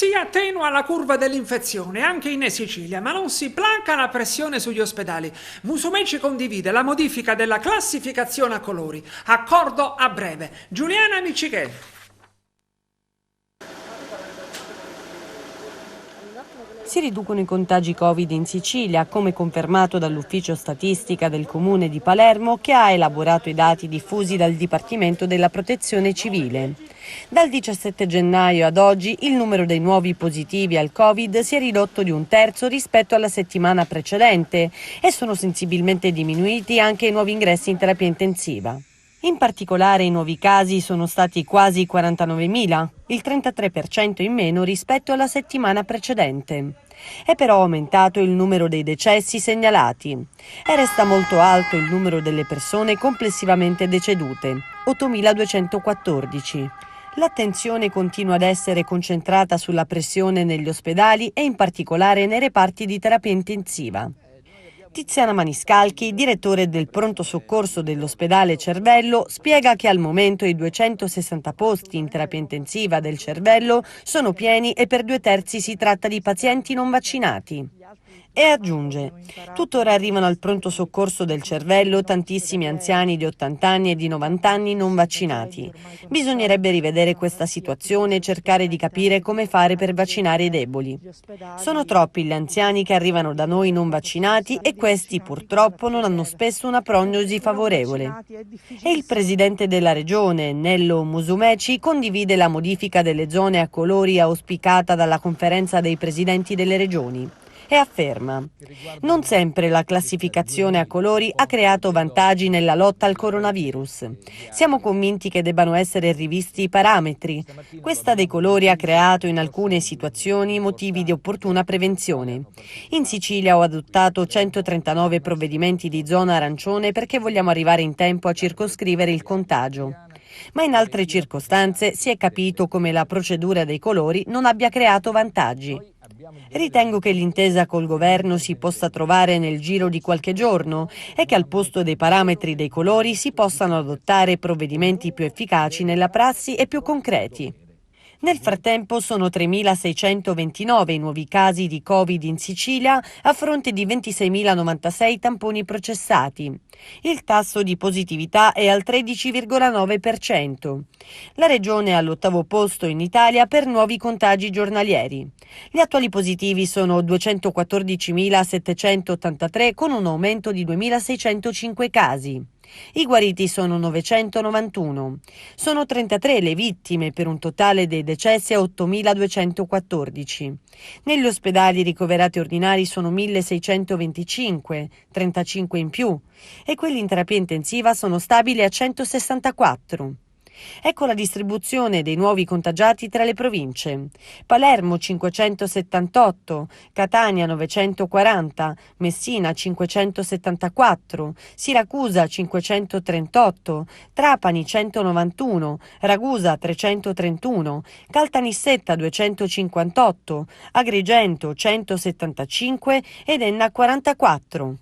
Si attenua la curva dell'infezione anche in Sicilia, ma non si placa la pressione sugli ospedali. Musumeci condivide la modifica della classificazione a colori. Accordo a breve. Giuliana Miccichè. Si riducono i contagi Covid in Sicilia, come confermato dall'Ufficio Statistica del Comune di Palermo, che ha elaborato i dati diffusi dal Dipartimento della Protezione Civile. Dal 17 gennaio ad oggi il numero dei nuovi positivi al Covid si è ridotto di un terzo rispetto alla settimana precedente e sono sensibilmente diminuiti anche i nuovi ingressi in terapia intensiva. In particolare i nuovi casi sono stati quasi 49.000, il 33% in meno rispetto alla settimana precedente. È però aumentato il numero dei decessi segnalati e resta molto alto il numero delle persone complessivamente decedute, 8.214. L'attenzione continua ad essere concentrata sulla pressione negli ospedali e in particolare nei reparti di terapia intensiva. Tiziana Maniscalchi, direttore del pronto soccorso dell'ospedale Cervello, spiega che al momento i 260 posti in terapia intensiva del Cervello sono pieni e per 2/3 si tratta di pazienti non vaccinati. E aggiunge, tuttora arrivano al pronto soccorso del Cervello tantissimi anziani di 80 anni e di 90 anni non vaccinati. Bisognerebbe rivedere questa situazione e cercare di capire come fare per vaccinare i deboli. Sono troppi gli anziani che arrivano da noi non vaccinati e questi purtroppo non hanno spesso una prognosi favorevole. E il presidente della regione, Nello Musumeci, condivide la modifica delle zone a colori auspicata dalla conferenza dei presidenti delle regioni. E afferma: non sempre la classificazione a colori ha creato vantaggi nella lotta al coronavirus. Siamo convinti che debbano essere rivisti i parametri. Questa dei colori ha creato in alcune situazioni motivi di opportuna prevenzione. In Sicilia ho adottato 139 provvedimenti di zona arancione perché vogliamo arrivare in tempo a circoscrivere il contagio. Ma in altre circostanze si è capito come la procedura dei colori non abbia creato vantaggi. Ritengo che l'intesa col governo si possa trovare nel giro di qualche giorno e che al posto dei parametri dei colori si possano adottare provvedimenti più efficaci nella prassi e più concreti. Nel frattempo sono 3.629 i nuovi casi di Covid in Sicilia a fronte di 26.096 tamponi processati. Il tasso di positività è al 13,9%. La regione è all'8° posto in Italia per nuovi contagi giornalieri. Gli attuali positivi sono 214.783 con un aumento di 2.605 casi. I guariti sono 991. Sono 33 le vittime per un totale dei decessi a 8.214. Negli ospedali ricoverati ordinari sono 1.625, 35 in più, e quelli in terapia intensiva sono stabili a 164. Ecco la distribuzione dei nuovi contagiati tra le province. Palermo 578, Catania 940, Messina 574, Siracusa 538, Trapani 191, Ragusa 331, Caltanissetta 258, Agrigento 175 ed Enna 44.